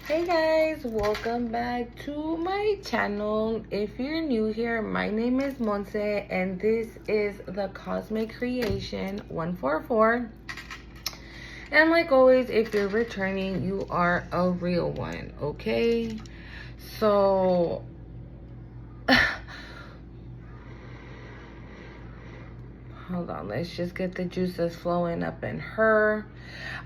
Hey guys, welcome back to my channel. If you're new here, my name is Monse and this is the Cosmic Creation 144. And like always, if you're returning, you are a real one, okay? So hold on, let's just get the juices flowing up in her.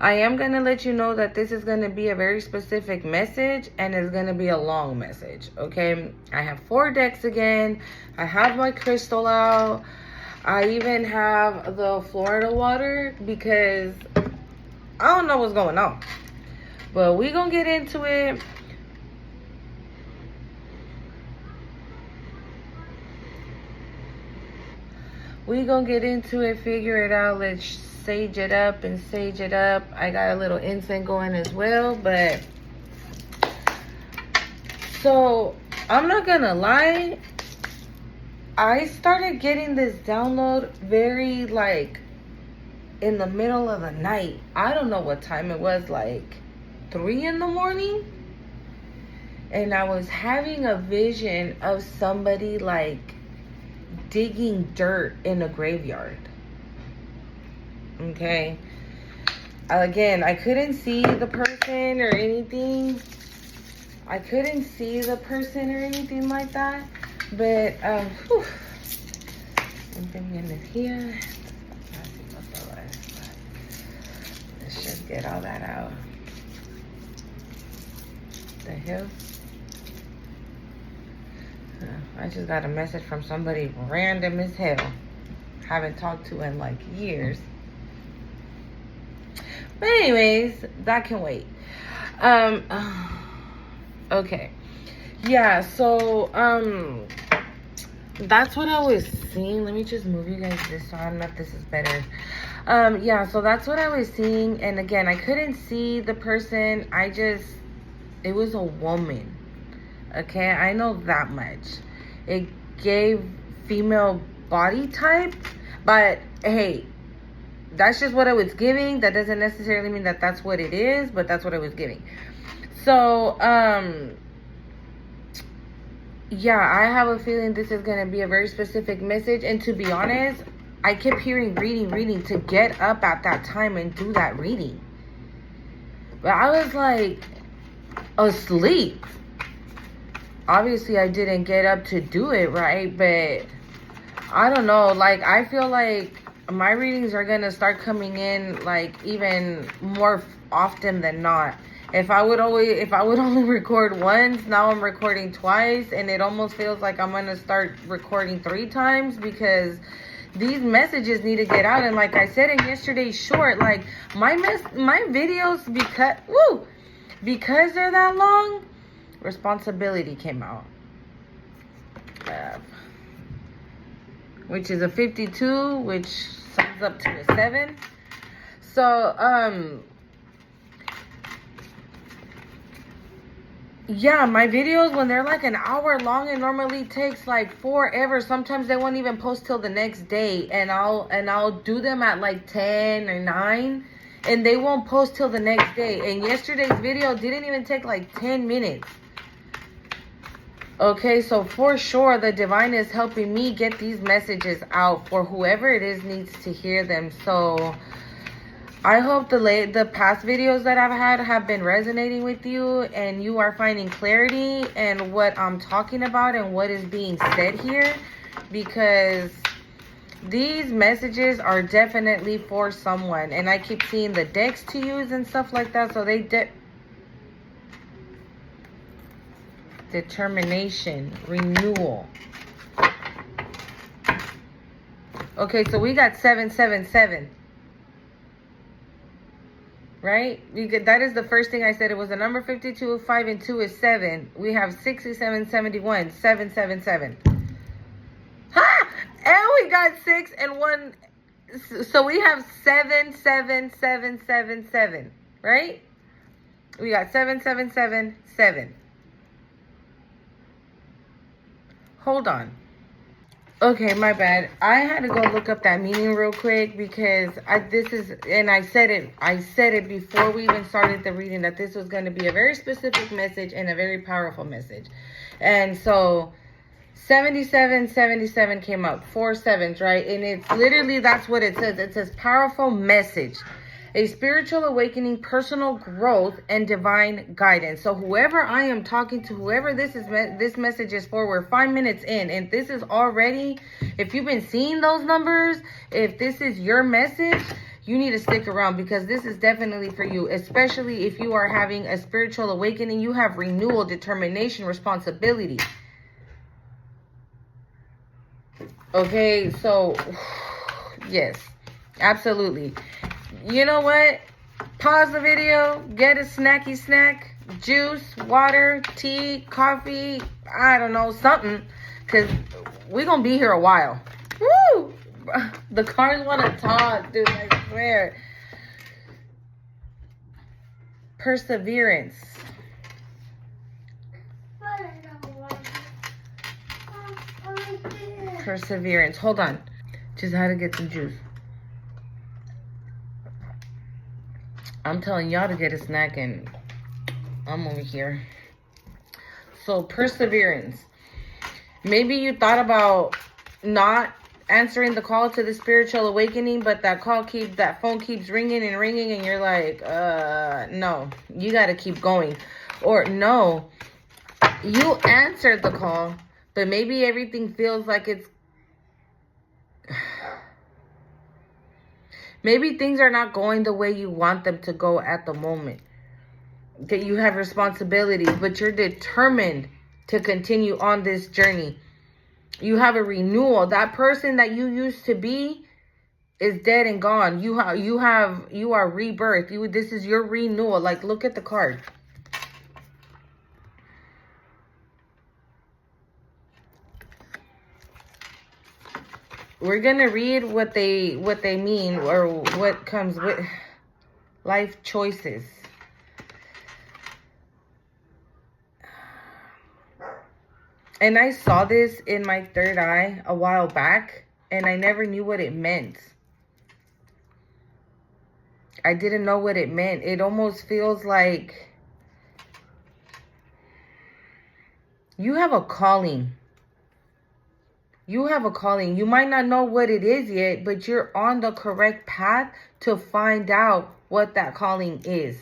I am going to let you know that this is going to be a very specific message and it's going to be a long message, okay? I have 4 decks again. I have my crystal out. I even have the Florida water because I don't know what's going on. But we going to get into it. We gonna get into it, figure it out. Let's sage it up and sage it up. I got a little incense going as well, but so I'm not gonna lie, I started getting this download very like in the middle of the night. I don't know what time it was, like 3 in the morning, and I was having a vision of somebody like digging dirt in a graveyard. Okay. Again, I couldn't see the person or anything. I couldn't see the person or anything like that. But, here. Let's just get all that out. The hell? I just got a message from somebody random as hell. Haven't talked to in like years. But anyways, that can wait. Okay. Yeah, so that's what I was seeing. Let me just move you guys this way. I don't know if this is better. Yeah, so that's what I was seeing. And again, I couldn't see the person. It was a woman. Okay, I know that much. It gave female body type, but hey, that's just what I was giving. That doesn't necessarily mean that that's what it is, but that's what I was giving. So, yeah, I have a feeling this is going to be a very specific message. And to be honest, I kept hearing reading to get up at that time and do that reading. But I was like asleep. Obviously, I didn't get up to do it, right? But I don't know. Like, I feel like my readings are going to start coming in, like, even more often than not. If I would only record once, now I'm recording twice. And it almost feels like I'm going to start recording 3 times because these messages need to get out. And like I said in yesterday's short, like, my videos, because they're that long, responsibility came out, which is a 52, which sums up to a 7. So yeah, my videos, when they're like an hour long, it normally takes like forever. Sometimes they won't even post till the next day, and I'll do them at like 10 or 9, and they won't post till the next day. And yesterday's video didn't even take like 10 minutes. Okay, so for sure, the divine is helping me get these messages out for whoever it is needs to hear them. So I hope the past videos that I've had have been resonating with you and you are finding clarity in what I'm talking about and what is being said here, because these messages are definitely for someone. And I keep seeing the decks to use and stuff like that, so determination, renewal. Okay, so we got 777. Right? That is the first thing I said. It was the number 52, 5 and 2 is 7. We have 67, 71, 777. Ha! And we got 6 and 1. So we have 7, 7, 7, 7, 7. Right? We got 7, 7, 7, 7. Hold on. Okay, my bad. I had to go look up that meaning real quick because I said it before we even started the reading that this was going to be a very specific message and a very powerful message. And so 7777 came up, 4 sevens, right? And it's literally, that's what it says. It says powerful message, a spiritual awakening, personal growth, and divine guidance. So whoever I am talking to, whoever this message is for, we're 5 minutes in, and this is already, if you've been seeing those numbers, if this is your message, you need to stick around because this is definitely for you, especially if you are having a spiritual awakening. You have renewal, determination, responsibility. Okay, so yes, absolutely. You know what? Pause the video, get a snacky snack, juice, water, tea, coffee, I don't know, something, because we're going to be here a while. Woo! The cars want to talk, dude, I swear. Perseverance. Perseverance. Hold on. Just had to get some juice. I'm telling y'all to get a snack and I'm over here. So perseverance. Maybe you thought about not answering the call to the spiritual awakening, but that phone keeps ringing and ringing and you're like, no, you got to keep going. Or no, you answered the call, but maybe everything feels like it's, maybe things are not going the way you want them to go at the moment. That you have responsibilities, but you're determined to continue on this journey. You have a renewal. That person that you used to be is dead and gone. You are rebirth. This is your renewal. Like, look at the card. We're gonna read what they mean, or what comes with life choices. And I saw this in my third eye a while back, and I never knew what it meant. I didn't know what it meant. It almost feels like you have a calling. You have a calling. You might not know what it is yet, but you're on the correct path to find out what that calling is.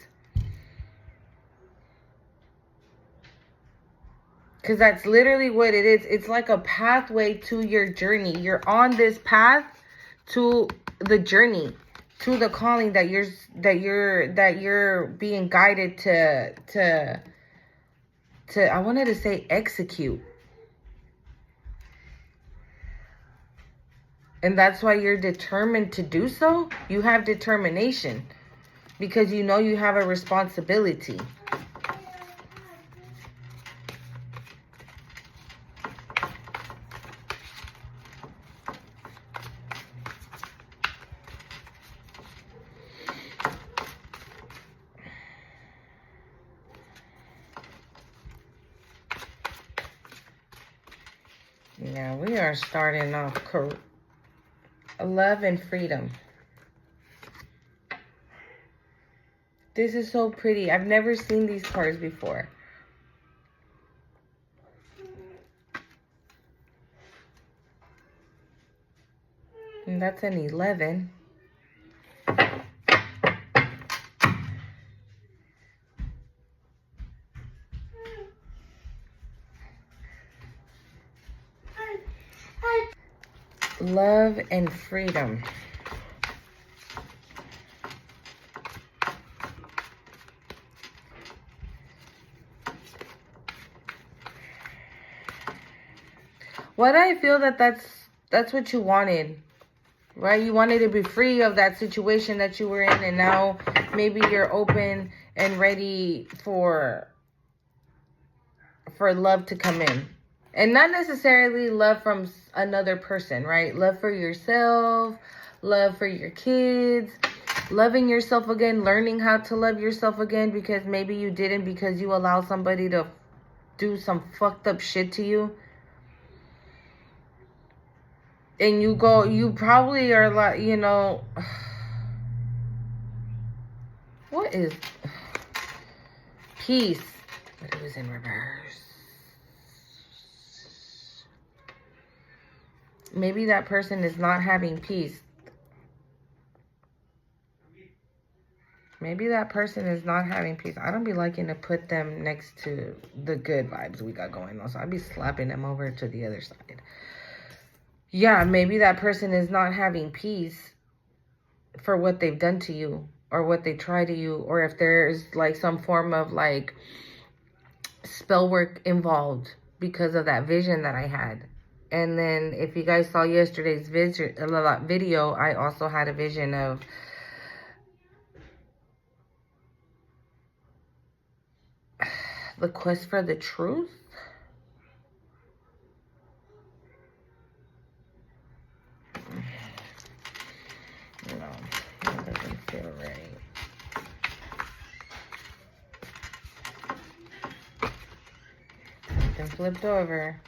Because that's literally what it is. It's like a pathway to your journey. You're on this path to the journey, to the calling that you're being guided to I wanted to say execute. And that's why you're determined to do so. You have determination because you know you have a responsibility. Yeah, we are starting off love and freedom. This is so pretty. I've never seen these cards before. And that's an 11. Love and freedom. What I feel that's what you wanted, right? You wanted to be free of that situation that you were in, and now maybe you're open and ready for love to come in. And not necessarily love from another person, right? Love for yourself, love for your kids, loving yourself again, learning how to love yourself again, because maybe you didn't because you allowed somebody to do some fucked up shit to you. And you probably are like, you know, what is peace? But it was in reverse. Maybe that person is not having peace. Maybe that person is not having peace. I don't be liking to put them next to the good vibes we got going on. So I'd be slapping them over to the other side. Yeah, maybe that person is not having peace for what they've done to you or what they try to you, or if there's like some form of like spell work involved because of that vision that I had. And then if you guys saw yesterday's video, I also had a vision of the quest for the truth. No, that doesn't feel right. Then flipped over.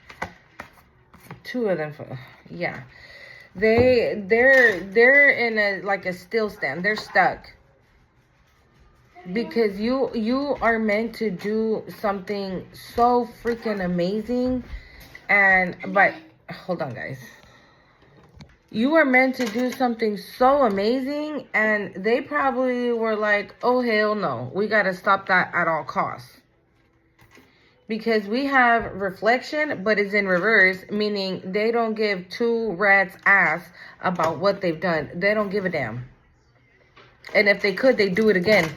Two of them. Yeah. They're in a like a still stand. They're stuck. Because you are meant to do something so freaking amazing. But hold on, guys. You are meant to do something so amazing, and they probably were like, oh hell no, we got to stop that at all costs. Because we have reflection, but it's in reverse, meaning they don't give two rats ass about what they've done. They don't give a damn. And if they could, they'd do it again.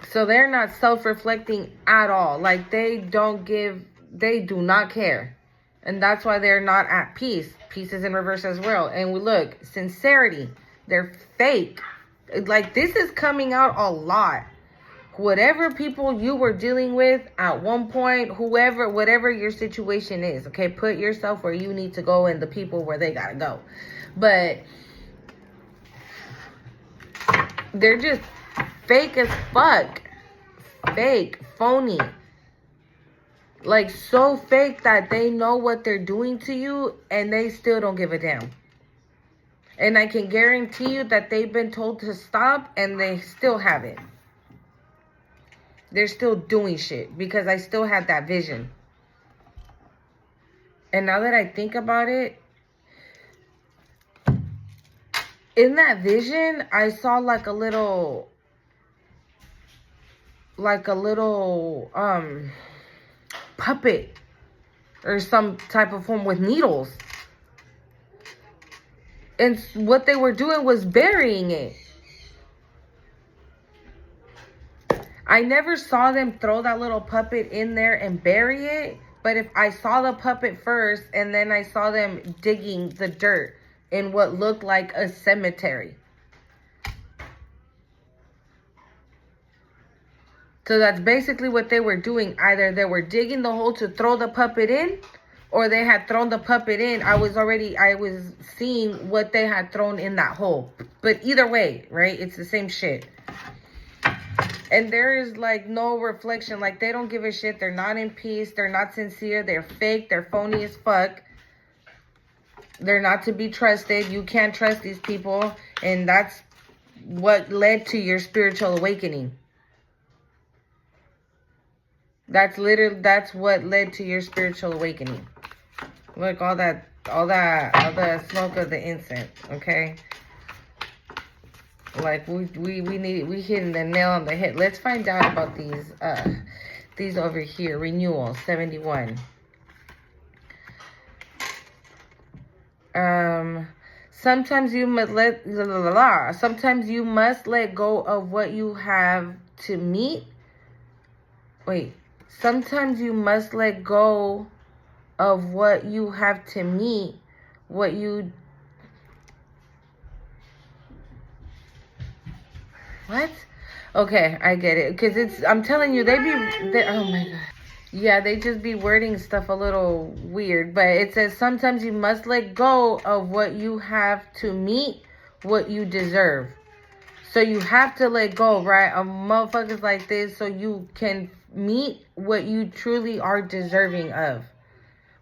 So they're not self-reflecting at all. Like they do not care. And that's why they're not at peace. Peace is in reverse as well. And we look, sincerity, they're fake. Like this is coming out a lot. Whatever people you were dealing with at one point, whatever your situation is, okay, put yourself where you need to go and the people where they gotta go. But they're just fake as fuck. Fake, phony. Like so fake that they know what they're doing to you and they still don't give a damn. And I can guarantee you that they've been told to stop and they still haven't. They're still doing shit because I still had that vision. And now that I think about it, in that vision, I saw like a little puppet or some type of form with needles. And what they were doing was burying it. I never saw them throw that little puppet in there and bury it. But if I saw the puppet first and then I saw them digging the dirt in what looked like a cemetery. So that's basically what they were doing. Either they were digging the hole to throw the puppet in, or they had thrown the puppet in. I was seeing what they had thrown in that hole. But either way, right? It's the same shit. And there is like no reflection. Like they don't give a shit. They're not in peace. They're not sincere. They're fake. They're phony as fuck. They're not to be trusted. You can't trust these people. And that's what led to your spiritual awakening. That's what led to your spiritual awakening. Look, all the smoke of the incense, okay? Like we hitting the nail on the head. Let's find out about these over here. Renewal 71. Sometimes you must sometimes you must let go of what you have to meet. Wait. Sometimes you must let go of what you have to meet, what you... What? Okay, I get it. Because I'm telling you, oh my God. Yeah, they just be wording stuff a little weird. But it says, sometimes you must let go of what you have to meet, what you deserve. So you have to let go, right, of motherfuckers like this so you can meet what you truly are deserving of.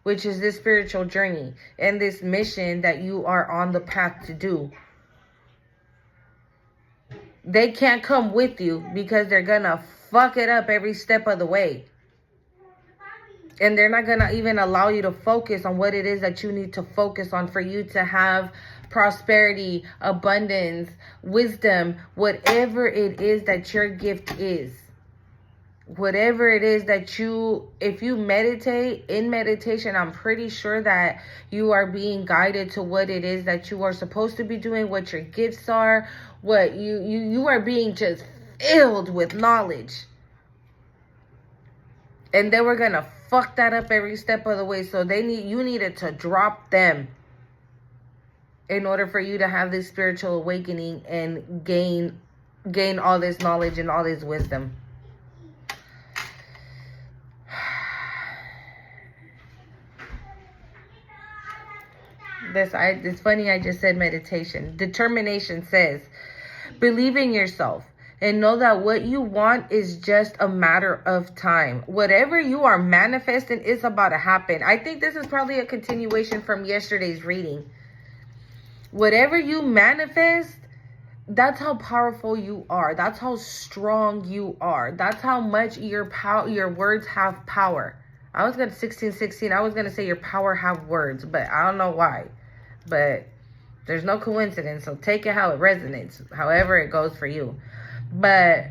which is this spiritual journey and this mission that you are on the path to do. They can't come with you because they're gonna fuck it up every step of the way. And they're not gonna even allow you to focus on what it is that you need to focus on for you to have prosperity, abundance, wisdom, whatever it is that your gift is. Whatever it is that you, if you meditate, in meditation, I'm pretty sure that you are being guided to what it is that you are supposed to be doing, what your gifts are, what you are being just filled with knowledge. And they were gonna fuck that up every step of the way. So you needed to drop them in order for you to have this spiritual awakening and gain all this knowledge and all this wisdom. It's funny I just said meditation. Determination says, believe in yourself and know that what you want is just a matter of time. Whatever you are manifesting is about to happen. I think this is probably a continuation from yesterday's reading. Whatever you manifest, that's how powerful you are. That's how strong you are. That's how much your words have power. I was going to 1616. I was going to say your power have words, but I don't know why. But there's no coincidence. So take it how it resonates, however it goes for you. But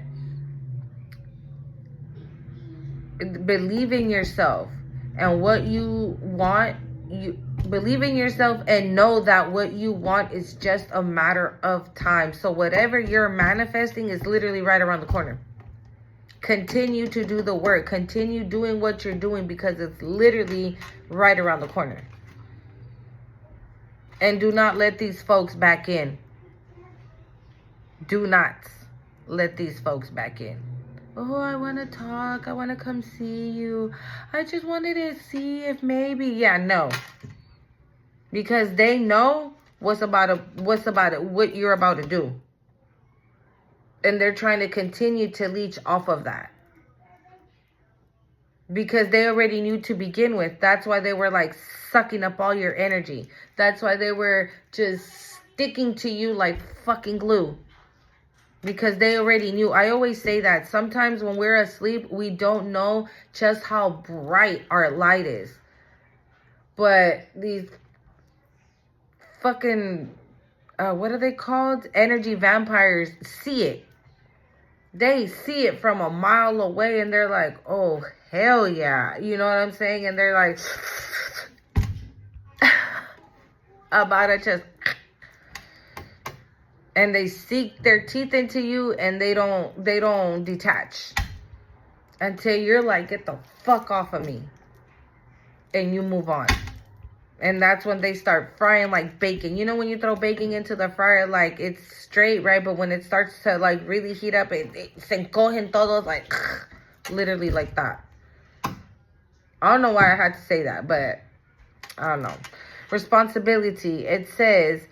believe in yourself and what you want. You believe in yourself and know that what you want is just a matter of time. So whatever you're manifesting is literally right around the corner. Continue to do the work. Continue doing what you're doing because it's literally right around the corner. And do not let these folks back in. Do not let these folks back in. Oh, I want to talk. I want to come see you. I just wanted to see if maybe. Yeah, no. Because they know what you're about to do. And they're trying to continue to leech off of that. Because they already knew to begin with. That's why they were like sucking up all your energy. That's why they were just sticking to you like fucking glue. Because they already knew. I always say that sometimes when we're asleep, we don't know just how bright our light is. But these fucking, what are they called? Energy vampires see it. They see it from a mile away and they're like, oh, hell yeah. You know what I'm saying? And they're like, about to just, and they sink their teeth into you and they don't detach until you're like, get the fuck off of me. And you move on. And that's when they start frying like bacon. You know when you throw bacon into the fryer, like it's straight, right? But when it starts to like really heat up, it se encogen todos, like literally like that. I don't know why I had to say that, but I don't know. Responsibility. It says,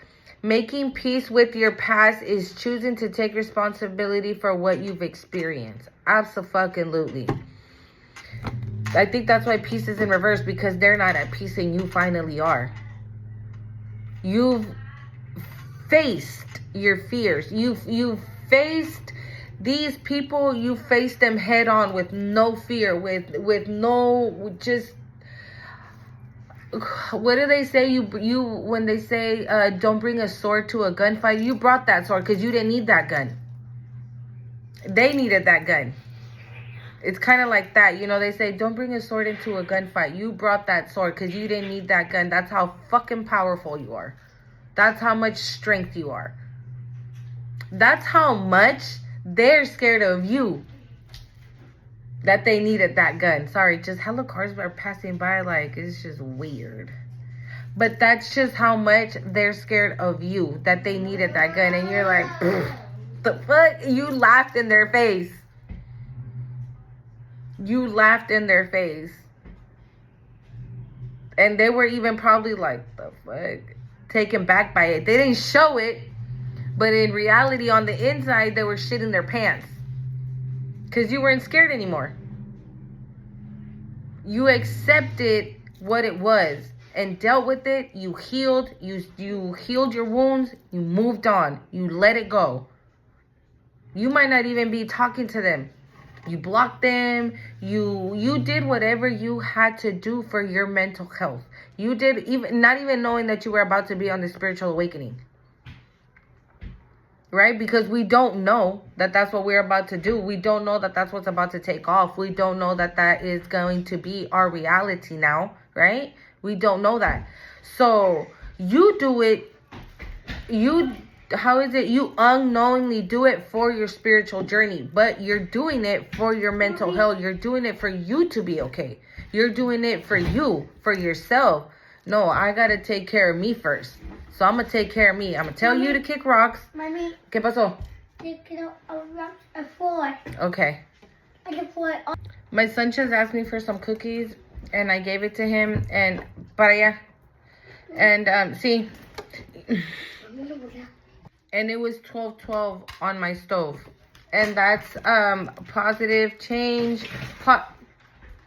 making peace with your past is choosing to take responsibility for what you've experienced. Absolutely. I think that's why peace is in reverse, because they're not at peace and you finally are. You've faced your fears. You've faced these people. You faced them head on with no fear, with no just. What do they say? You when they say don't bring a sword to a gunfight, you brought that sword because you didn't need that gun. They needed that gun. It's kind of like that, you know. They say don't bring a sword into a gunfight. You brought that sword because you didn't need that gun. That's how fucking powerful you are. That's how much strength you are. That's how much they're scared of you. That they needed that gun. Sorry, just hella cars are passing by, like, it's just weird. But that's just how much they're scared of you, that they needed that gun. And you're like, the fuck? You laughed in their face. You laughed in their face. And they were even probably like, the fuck? Taken back by it. They didn't show it. But in reality, on the inside, they were shitting their pants. Because you weren't scared anymore. You accepted what it was and dealt with it. You healed. You healed your wounds. You moved on. You let it go. You might not even be talking to them. You blocked them. You did whatever you had to do for your mental health. You did, even not even knowing that you were about to be on the spiritual awakening. Right? Because we don't know that that's what we're about to do. We don't know that that's what's about to take off. We don't know that that is going to be our reality now. Right? We don't know that. So you do it. You unknowingly do it for your spiritual journey, but you're doing it for your mental health. You're doing it for you to be okay. You're doing it for you, for yourself. No, I gotta take care of me first. So I'm gonna take care of me. I'm gonna tell you to kick rocks. Mommy. ¿Qué pasó? A floor. Okay. My son just asked me for some cookies, and I gave it to him. And para allá. And see. And it was 12:12 on my stove. And that's positive change,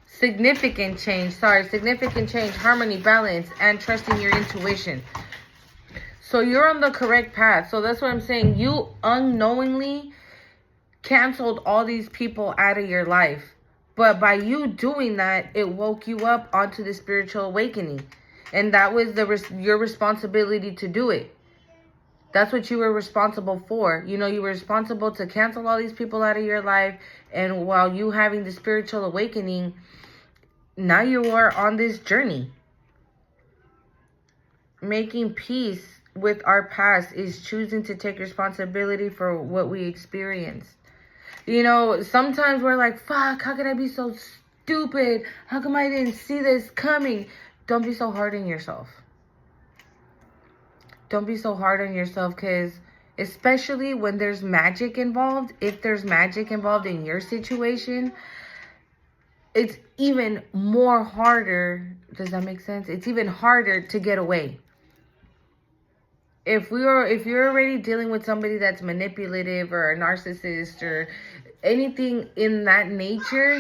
significant change, harmony, balance, and trusting your intuition. So you're on the correct path. So that's what I'm saying. You unknowingly canceled all these people out of your life. But by you doing that, it woke you up onto the spiritual awakening. And that was your responsibility to do it. That's what you were responsible for. You know, you were responsible to cancel all these people out of your life. And while you having the spiritual awakening, now you are on this journey. Making peace with our past is choosing to take responsibility for what we experienced. You know, sometimes we're like, fuck, how could I be so stupid? How come I didn't see this coming? Don't be so hard on yourself. Don't be so hard on yourself, because especially when there's magic involved, if there's magic involved in your situation, it's even more harder. Does that make sense? It's even harder to get away. If you're already dealing with somebody that's manipulative or a narcissist or anything in that nature,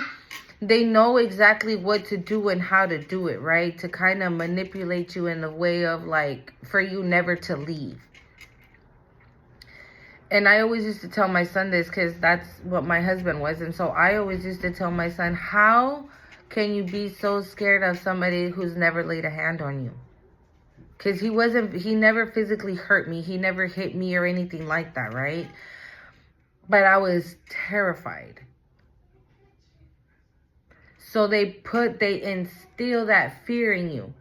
they know exactly what to do and how to do it, right? To kind of manipulate you in a way of like, for you never to leave. And I always used to tell my son this, because that's what my husband was. And so I always used to tell my son, how can you be so scared of somebody who's never laid a hand on you? Because he never physically hurt me. He never hit me or anything like that, right? But I was terrified. So they instill that fear in you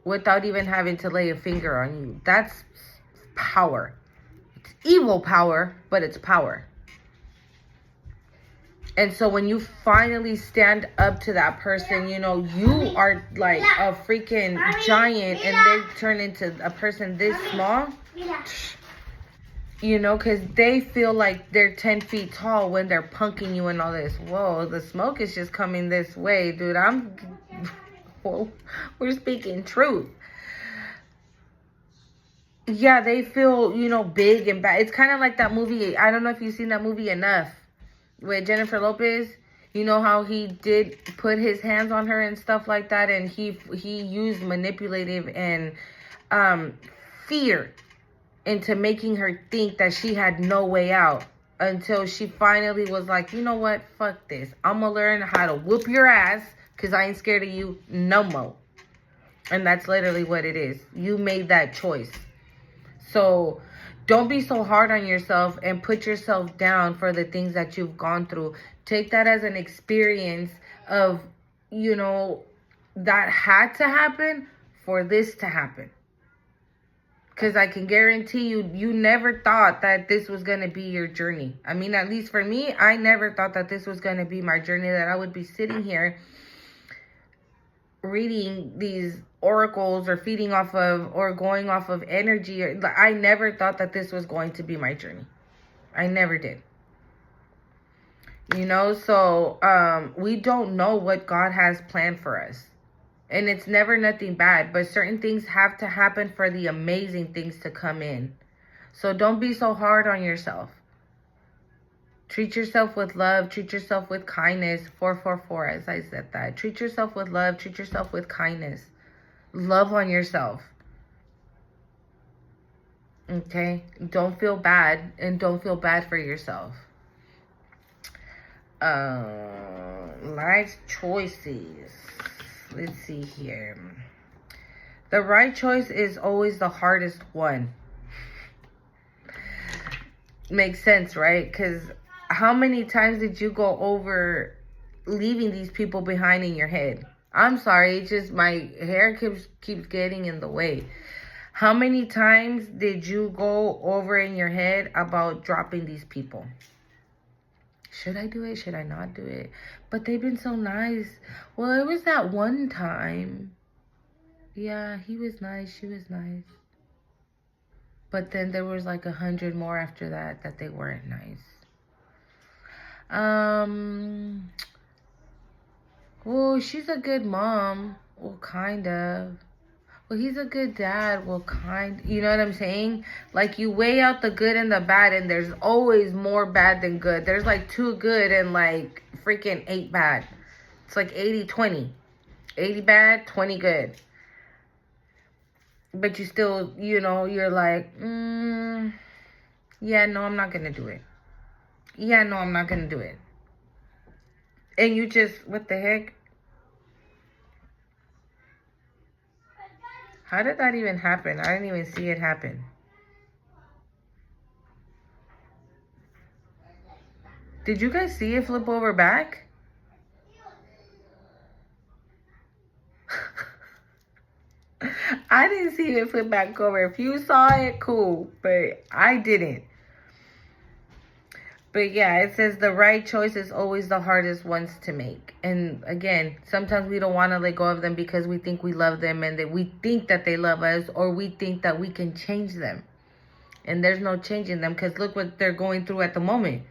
without even having to lay a finger on you. That's power. It's evil power, but it's power. And so when you finally stand up to that person, you know, you are like a freaking giant, and they turn into a person this small. You know, because they feel like they're 10 feet tall when they're punking you and all this. Whoa, the smoke is just coming this way, dude. We're speaking truth. Yeah, they feel, you know, big and bad. It's kind of like that movie. I don't know if you've seen that movie Enough with Jennifer Lopez. You know how he did put his hands on her and stuff like that. And he used manipulative and fear into making her think that she had no way out, until she finally was like, you know what, fuck this. I'm gonna learn how to whoop your ass, because I ain't scared of you no more. And that's literally what it is. You made that choice. So don't be so hard on yourself and put yourself down for the things that you've gone through. Take that as an experience of, you know, that had to happen for this to happen. Because I can guarantee you, you never thought that this was going to be your journey. I mean, at least for me, I never thought that this was going to be my journey, that I would be sitting here reading these oracles or feeding off of or going off of energy. I never thought that this was going to be my journey. I never did. You know, so we don't know what God has planned for us. And it's never nothing bad, but certain things have to happen for the amazing things to come in. So don't be so hard on yourself. Treat yourself with love. Treat yourself with kindness. 444, as I said that. Treat yourself with love. Treat yourself with kindness. Love on yourself. Okay? Don't feel bad, and don't feel bad for yourself. Life choices. Let's see here. The right choice is always the hardest one. Makes sense, right? Because how many times did you go over leaving these people behind in your head? I'm sorry, it's just my hair keeps getting in the way. How many times did you go over in your head about dropping these people? Should I do it? Should I not do it? But they've been so nice. Well, it was that one time. Yeah, he was nice. She was nice. But then there was like 100 more after that they weren't nice. Well, she's a good mom. Well, kind of. Well, he's a good dad. Well, you know what I'm saying? Like, you weigh out the good and the bad, and there's always more bad than good. There's like 2 good and like freaking 8 bad. It's like 80-20. 80 bad, 20 good. But you still, you're like, yeah, no, I'm not going to do it. Yeah, no, I'm not going to do it. And you just, what the heck? How did that even happen? I didn't even see it happen. Did you guys see it flip over back? I didn't see it flip back over. If you saw it, cool. But I didn't. But yeah, it says the right choice is always the hardest ones to make. And again, sometimes we don't want to let go of them because we think we love them and that we think that they love us, or we think that we can change them. And there's no changing them, because look what they're going through at the moment.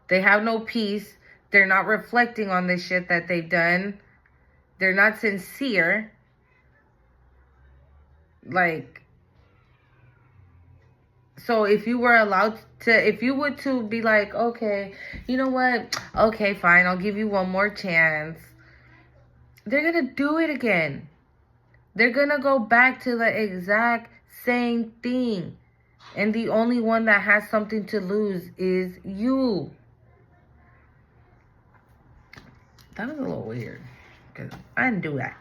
They have no peace. They're not reflecting on the shit that they've done. They're not sincere. Like, so if you were allowed to, if you were to be like, okay, you know what? Okay, fine. I'll give you one more chance. They're going to do it again. They're going to go back to the exact same thing. And the only one that has something to lose is you. That was a little weird, because I didn't do that.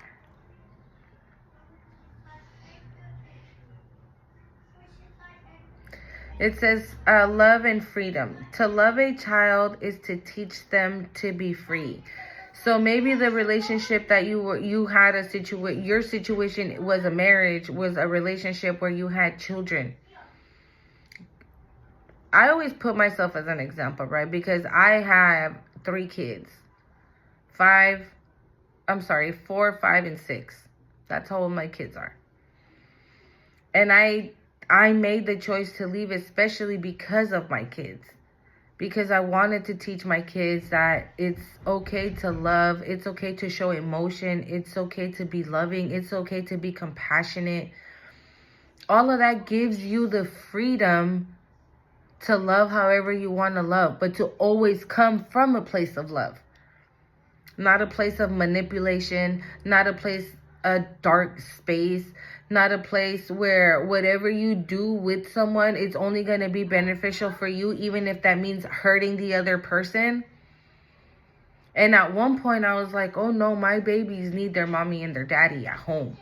It says love and freedom. To love a child is to teach them to be free. So maybe the relationship that you had your situation was a marriage, was a relationship where you had children. I always put myself as an example, right? Because I have 3 kids. 4, 5, and 6. That's how old my kids are. And I made the choice to leave, especially because of my kids. Because I wanted to teach my kids that it's okay to love. It's okay to show emotion. It's okay to be loving. It's okay to be compassionate. All of that gives you the freedom to love however you want to love, but to always come from a place of love. Not a place of manipulation, not a dark space, not a place where whatever you do with someone, it's only going to be beneficial for you, even if that means hurting the other person. And at one point I was like, oh no, my babies need their mommy and their daddy at home,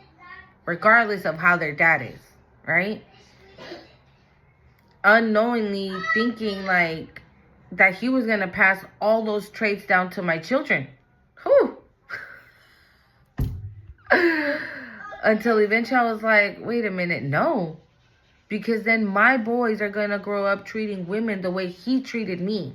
regardless of how their dad is, right? Unknowingly thinking like that he was going to pass all those traits down to my children. Whew. Until eventually I was like, wait a minute, no. Because then my boys are going to grow up treating women the way he treated me.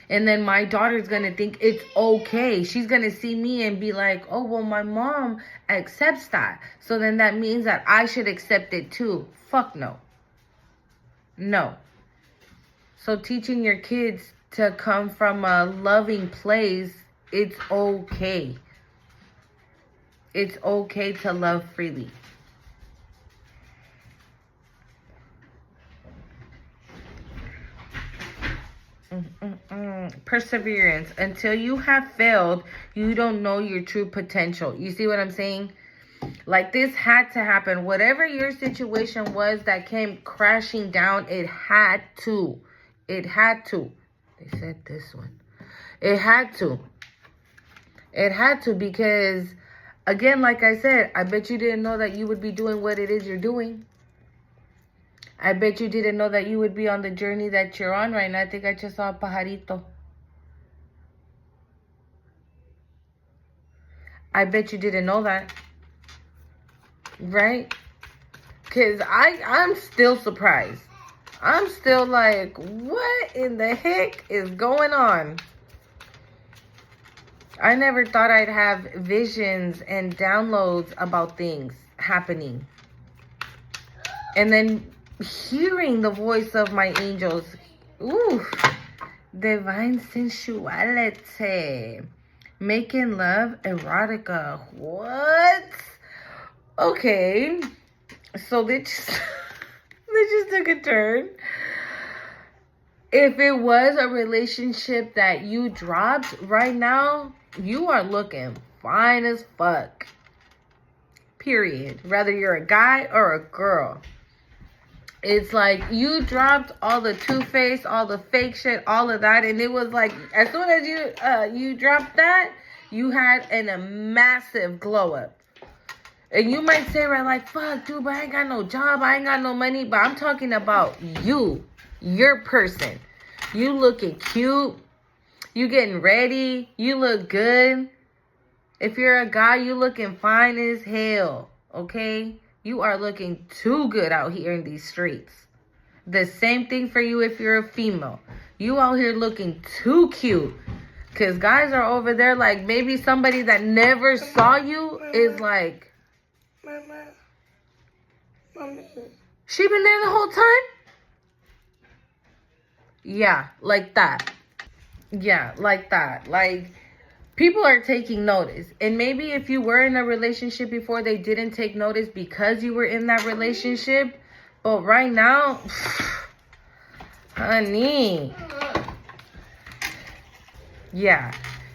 And then my daughter's going to think it's okay. She's going to see me and be like, oh, well, my mom accepts that. So then that means that I should accept it too. Fuck no. No. So teaching your kids to come from a loving place, it's okay. It's okay to love freely. Perseverance. Until you have failed, you don't know your true potential. You see what I'm saying? Like, this had to happen. Whatever your situation was that came crashing down, it had to. It had to. They said this one. It had to. It had to, because, again, like I said, I bet you didn't know that you would be doing what it is you're doing. I bet you didn't know that you would be on the journey that you're on right now. I think I just saw a pajarito. I bet you didn't know that. Right? Because I'm still surprised. I'm still like, what in the heck is going on? I never thought I'd have visions and downloads about things happening. And then hearing the voice of my angels. Ooh, divine sensuality. Making love erotica. What? Okay. So they just took a turn. If it was a relationship that you dropped right now, you are looking fine as fuck. Period. Whether you're a guy or a girl. It's like you dropped all the two-face, all the fake shit, all of that. And it was like, as soon as you dropped that, you had a massive glow up. And you might say, right, like, fuck, dude, but I ain't got no job. I ain't got no money. But I'm talking about you, your person. You looking cute. You getting ready. You look good. If you're a guy, you looking fine as hell. Okay? You are looking too good out here in these streets. The same thing for you if you're a female. You out here looking too cute. Because guys are over there like, maybe somebody that never saw you is like, Mommy. She been there the whole time? Yeah, like that. Yeah, like that. Like, people are taking notice. And maybe if you were in a relationship before, they didn't take notice because you were in that relationship. But right now, honey. Yeah.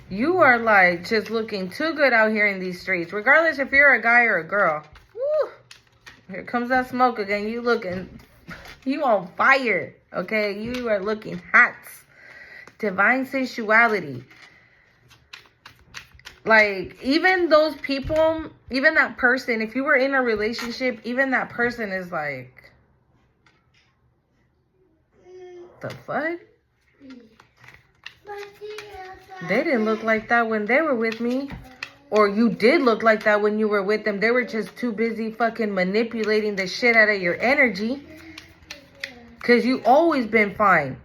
You are like just looking too good out here in these streets. Regardless if you're a guy or a girl. Woo. Here comes that smoke again. You on fire. Okay? You are looking hot. Divine sensuality. Like, even those people, even that person, if you were in a relationship, even that person is like, the fuck? They didn't look like that when they were with me. Or you did look like that when you were with them. They were just too busy fucking manipulating the shit out of your energy. Because you always been fine.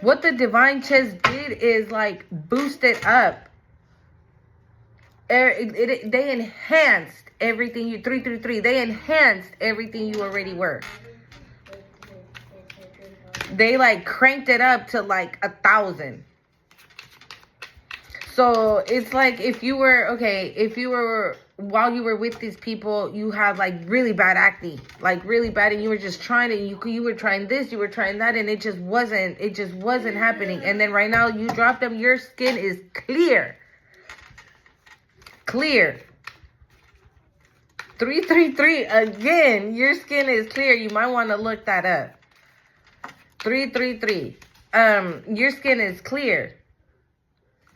What the divine chest did is like boost it up. They enhanced everything you 333. They enhanced everything you already were. They like cranked it up to like 1,000. So it's like if you were while you were with these people, you had like really bad acne, like really bad, and you were just trying it. You were trying this, you were trying that, and it just wasn't happening. And then right now you drop them, your skin is clear. 333 again. Your skin is clear. You might want to look that up. 333. Your skin is clear.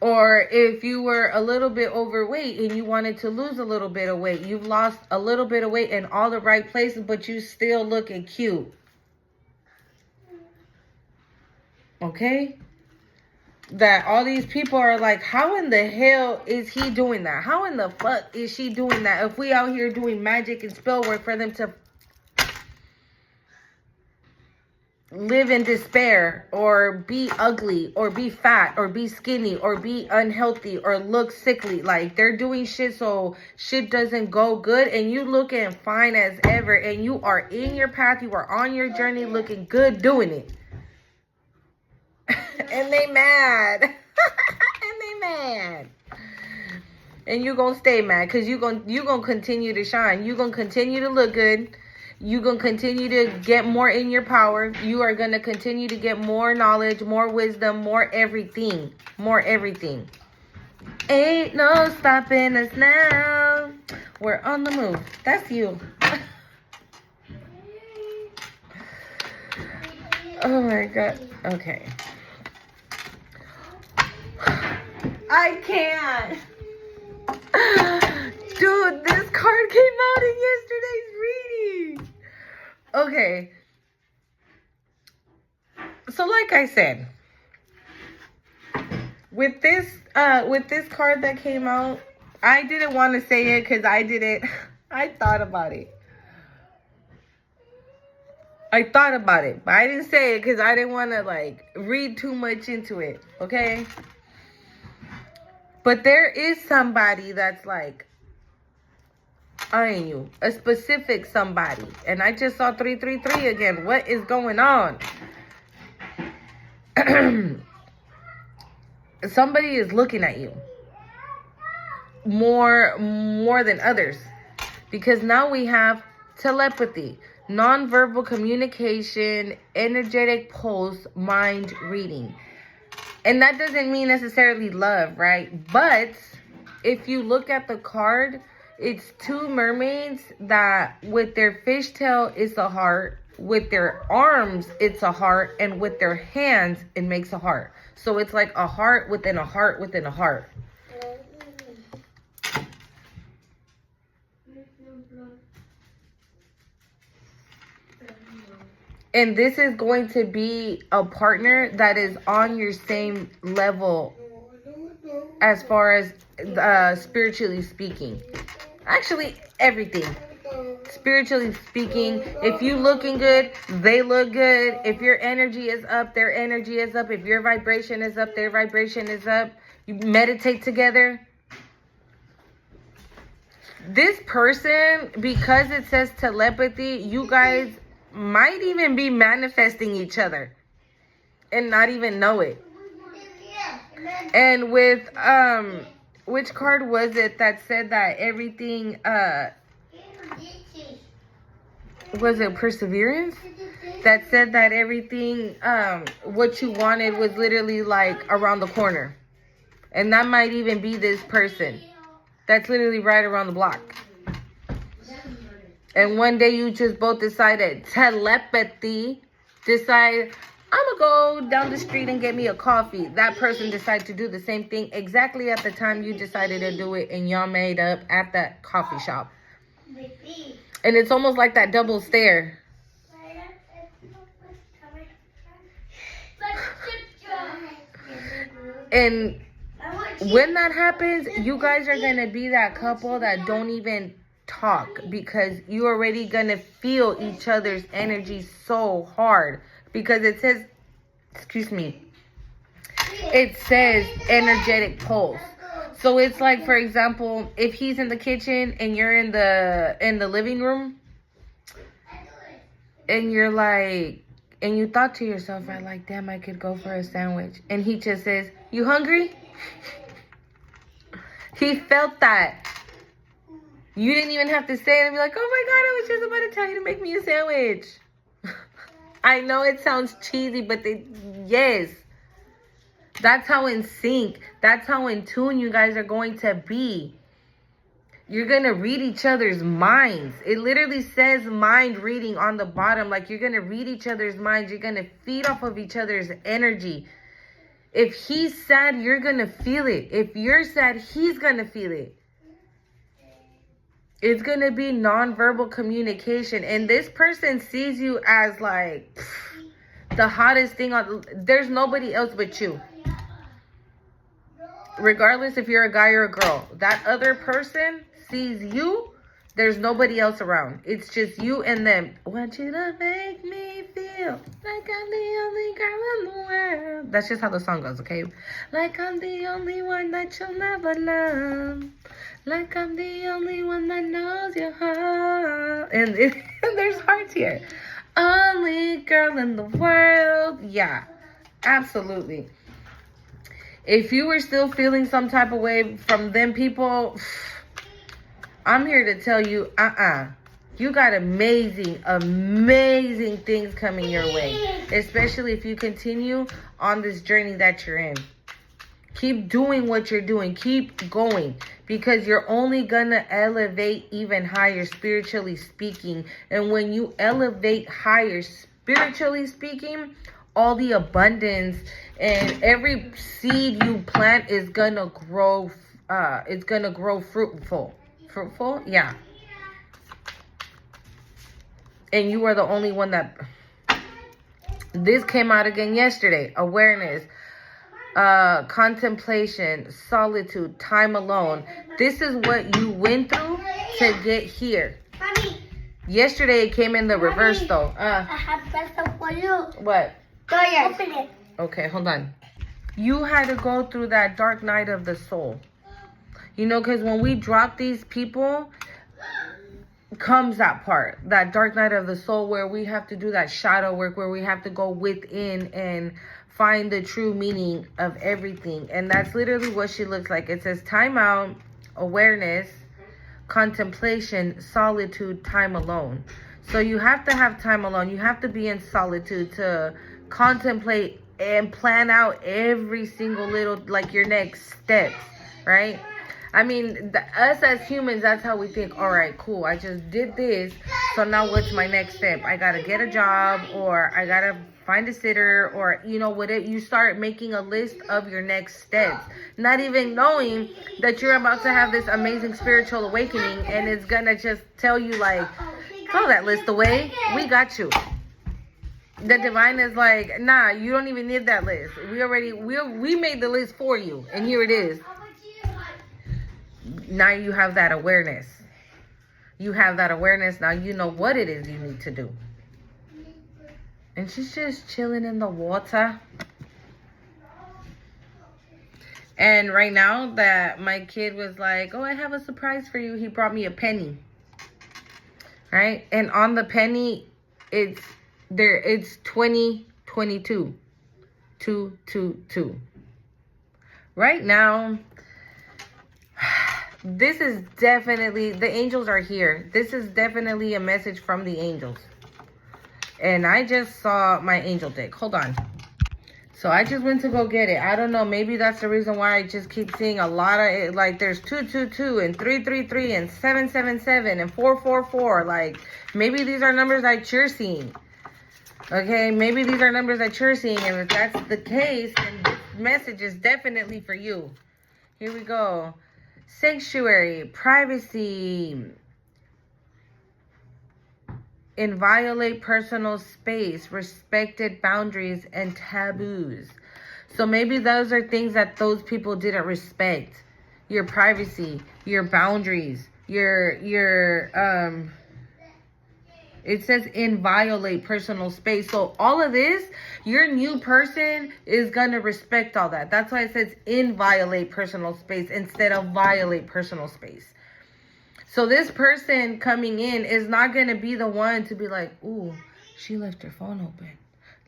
Or if you were a little bit overweight and you wanted to lose a little bit of weight, you've lost a little bit of weight in all the right places, but you still looking cute. Okay? That all these people are like, how in the hell is he doing that? How in the fuck is she doing that? If we out here doing magic and spell work for them to live in despair or be ugly or be fat or be skinny or be unhealthy or look sickly, like they're doing shit so shit doesn't go good, and you looking fine as ever, and you are in your path, you are on your journey looking good doing it. And they mad. And you gonna stay mad because you gonna continue to shine. You gonna continue to look good. You're going to continue to get more in your power. You are going to continue to get more knowledge, more wisdom, more everything. More everything. Ain't no stopping us now. We're on the move. That's you. Oh my God. Okay. I can't. Dude, this card came out in yesterday's reading. Okay. So like I said, with this card that came out, I didn't want to say it because I thought about it. But I didn't say it because I didn't want to like read too much into it, okay? But there is somebody that's like eyeing you, a specific somebody. And I just saw 333 again. What is going on? Somebody is looking at you more than others, because now we have telepathy, nonverbal communication, energetic pulse, mind reading. And that doesn't mean necessarily love, right? But if you look at the card, it's two mermaids that with their fishtail is a heart, with their arms it's a heart, and with their hands it makes a heart. So it's like a heart within a heart within a heart. And this is going to be a partner that is on your same level as far as spiritually speaking. Actually, everything. Spiritually speaking, if you looking good, they look good. If your energy is up, their energy is up. If your vibration is up, their vibration is up. You meditate together. This person, because it says telepathy, you guys might even be manifesting each other and not even know it. And with which card was it that said that everything was it perseverance? That said that everything what you wanted was literally like around the corner. And that might even be this person that's literally right around the block. And one day you just both decided, telepathy, decide, I'm going to go down the street and get me a coffee. That person decided to do the same thing exactly at the time you decided to do it, and y'all made up at that coffee shop. And it's almost like that double stare. And when that happens, you guys are going to be that couple that don't even talk, because you're already going to feel each other's energy so hard. Because it says, it says energetic pulse. So it's like, for example, if he's in the kitchen and you're in the living room, and you're like, and you thought to yourself, right, like, damn, I could go for a sandwich. And he just says, you hungry? He felt that. You didn't even have to say it and be like, oh my God, I was just about to tell you to make me a sandwich. I know it sounds cheesy, but yes. That's how in sync, that's how in tune you guys are going to be. You're going to read each other's minds. It literally says mind reading on the bottom. Like, you're going to read each other's minds. You're going to feed off of each other's energy. If he's sad, you're going to feel it. If you're sad, he's going to feel it. It's going to be nonverbal communication. And this person sees you as like the hottest thing on. There's nobody else but you. Regardless if you're a guy or a girl. That other person sees you. There's nobody else around. It's just you and them. Want you to make me feel like I'm the only girl in the world. That's just how the song goes, okay? Like I'm the only one that you'll never love. Like I'm the only one that knows your heart. And there's hearts here. Only girl in the world. Yeah, absolutely. If you were still feeling some type of way from them people, I'm here to tell you, You got amazing, amazing things coming your way. Especially if you continue on this journey that you're in. Keep doing what you're doing. Keep going. Because you're only going to elevate even higher spiritually speaking. And when you elevate higher spiritually speaking, all the abundance and every seed you plant is going to grow. It's going to grow fruitful. Fruitful? Yeah. And you are the only one that... This came out again yesterday. Awareness. Contemplation, solitude, time alone. This is what you went through to get here. Mommy. Yesterday it came in the reverse though. I have present for you. What? Open it. Okay, hold on. You had to go through that dark night of the soul. You know, because when we drop these people, comes that part, that dark night of the soul where we have to do that shadow work, where we have to go within and find the true meaning of everything. And that's literally what she looks like. It says time out, awareness, contemplation, solitude, time alone. So you have to have time alone. You have to be in solitude to contemplate and plan out every single little, like your next steps, right? I mean, us as humans, that's how we think. All right, cool. I just did this. So now what's my next step? I got to get a job, or I got to find a sitter, or, you know, whatever. You start making a list of your next steps, not even knowing that you're about to have this amazing spiritual awakening, and it's going to just tell you, like, throw that list away. We got you. The divine is like, nah, you don't even need that list. We made the list for you, and here it is. Now you have that awareness. You have that awareness. Now you know what it is you need to do. And she's just chilling in the water. And right now that my kid was like, oh, I have a surprise for you. He brought me a penny. Right? And on the penny, it's 2022. 222. Right now, this is definitely, the angels are here. This is definitely a message from the angels. And I just saw my angel deck. Hold on. So I just went to go get it. I don't know. Maybe that's the reason why I just keep seeing a lot of it. Like there's 222 and 333 and 777 and 444. Like maybe these are numbers that you're seeing. Okay, maybe these are numbers that you're seeing. And if that's the case, then this message is definitely for you. Here we go. Sanctuary, privacy, inviolate personal space, respected boundaries, and taboos. So maybe those are things that those people didn't respect. Your privacy, your boundaries, it says inviolate personal space. So all of this, your new person is going to respect all that. That's why it says inviolate personal space instead of violate personal space. So this person coming in is not going to be the one to be like, ooh, she left her phone open.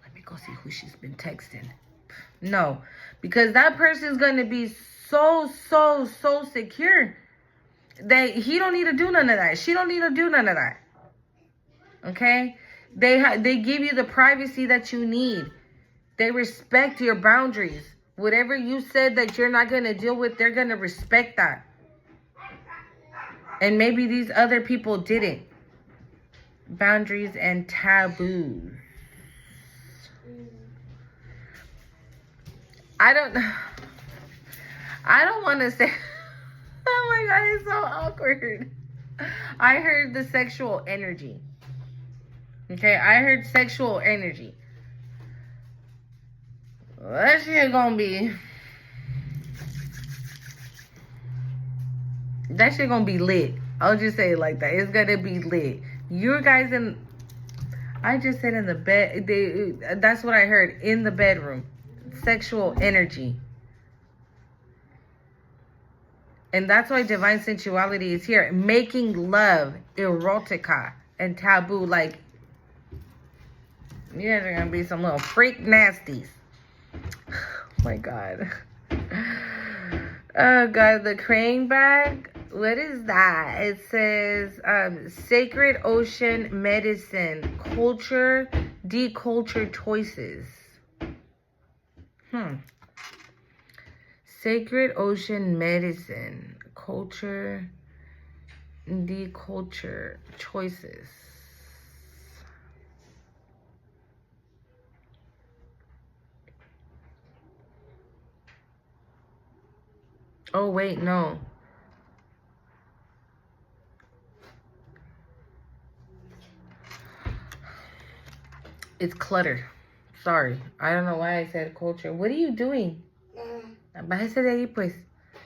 Let me go see who she's been texting. No, because that person is going to be so secure that he don't need to do none of that. She don't need to do none of that. Okay? They give you the privacy that you need. They respect your boundaries. Whatever you said that you're not going to deal with, they're going to respect that. And maybe these other people didn't. Boundaries and taboos. I don't want to say... Oh my God, it's so awkward. I heard the sexual energy. Okay, I heard sexual energy. That shit gonna be lit. I'll just say it like that. It's gonna be lit. You guys I just said in the bed. That's what I heard, in the bedroom. Sexual energy. And that's why divine sensuality is here. Making love, erotica, and taboo. Like, you guys are gonna be some little freak nasties. Oh my God. Oh God, the crane bag What is that? It says sacred ocean medicine, culture, deculture choices. Sacred ocean medicine, culture, deculture choices. Oh, wait, no. It's clutter. Sorry. I don't know why I said culture. What are you doing? Bájese de ahí, pues.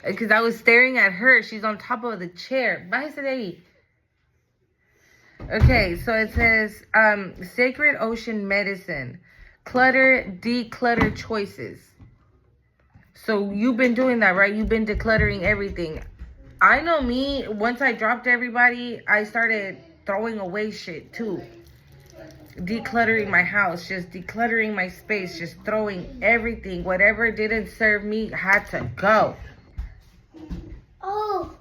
Because I was staring at her. She's on top of the chair. Bájese de ahí. Okay, so it says sacred ocean medicine, clutter, declutter choices. So you've been doing that, right? You've been decluttering everything. I know me, once I dropped everybody, I started throwing away shit too. Decluttering my house, just decluttering my space, just throwing everything. Whatever didn't serve me had to go. Oh.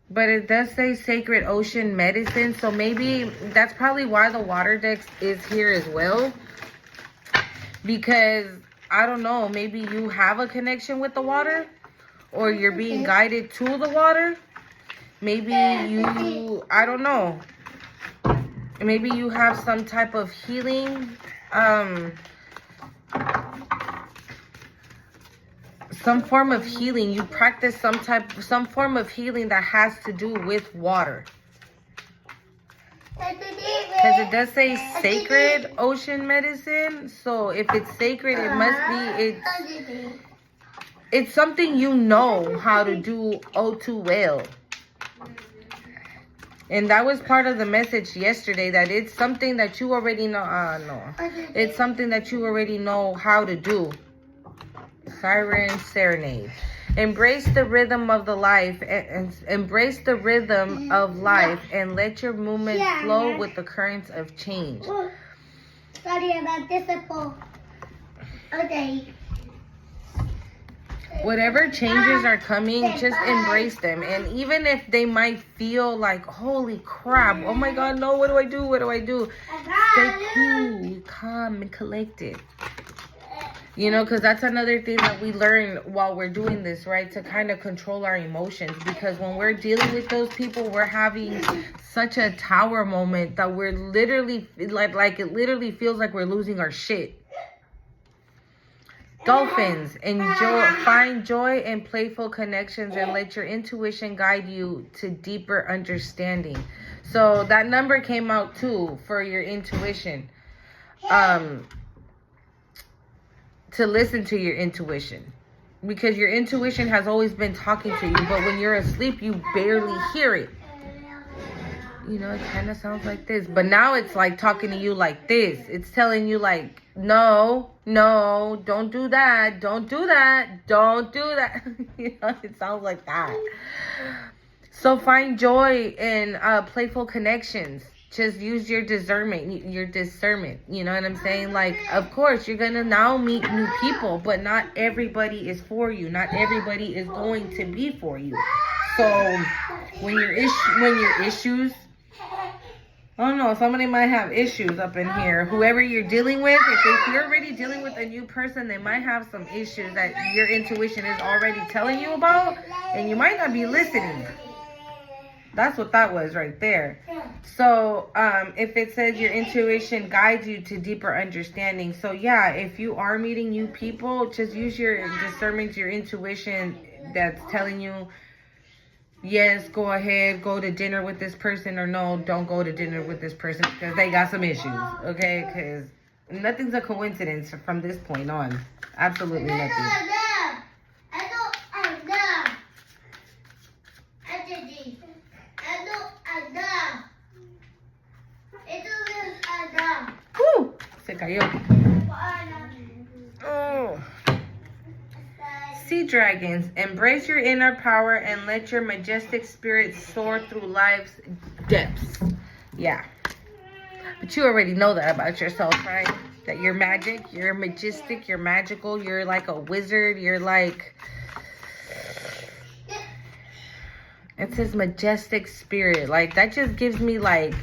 But it does say sacred ocean medicine, so maybe that's probably why the water deck is here as well. Because, I don't know, maybe you have a connection with the water, or you're being guided to the water. Maybe you, I don't know. Maybe you have some type of healing, some form of healing. You practice some form of healing that has to do with water. Because it does say sacred ocean medicine. So if it's sacred, it must be, it's something you know how to do all too well. And that was part of the message yesterday, that it's something that you already know. No. It's something that you already know how to do. Siren Serenade. Embrace the rhythm of the life. Embrace the rhythm of life and let your movement flow with the currents of change. Sorry about this. Okay. Whatever changes are coming, just embrace them. And even if they might feel like, holy crap, oh my God, no, what do I do? What do I do? Stay cool, calm, and collected. You know, because that's another thing that we learn while we're doing this, right? To kind of control our emotions. Because when we're dealing with those people, we're having such a tower moment that we're literally, like it literally feels like we're losing our shit. Dolphins, find joy in playful connections and let your intuition guide you to deeper understanding. So that number came out too for your intuition. To listen to your intuition. Because your intuition has always been talking to you, but when you're asleep, you barely hear it. You know, it kind of sounds like this. But now it's like talking to you like this. It's telling you like, no, don't do that. Don't do that. Don't do that. You know, it sounds like that. So find joy in playful connections. Just use your discernment. You know what I'm saying? Like, of course, you're going to now meet new people, but not everybody is for you. Not everybody is going to be for you. So when your issues, I don't know, somebody might have issues up in here. Whoever you're dealing with, if you're already dealing with a new person, they might have some issues that your intuition is already telling you about, and you might not be listening. That's what that was right there. So if it says your intuition guides you to deeper understanding. So yeah, if you are meeting new people, just use your discernment, your intuition that's telling you, yes, go ahead, go to dinner with this person, or no, don't go to dinner with this person because they got some issues, okay? Because nothing's a coincidence from this point on. Absolutely nothing. Woo! Se cayó. Oh. Sea dragons, embrace your inner power and let your majestic spirit soar through life's depths. Yeah. But you already know that about yourself, right? That you're magic, you're majestic, you're magical, you're like a wizard, you're like... It says majestic spirit. Like, that just gives me, like,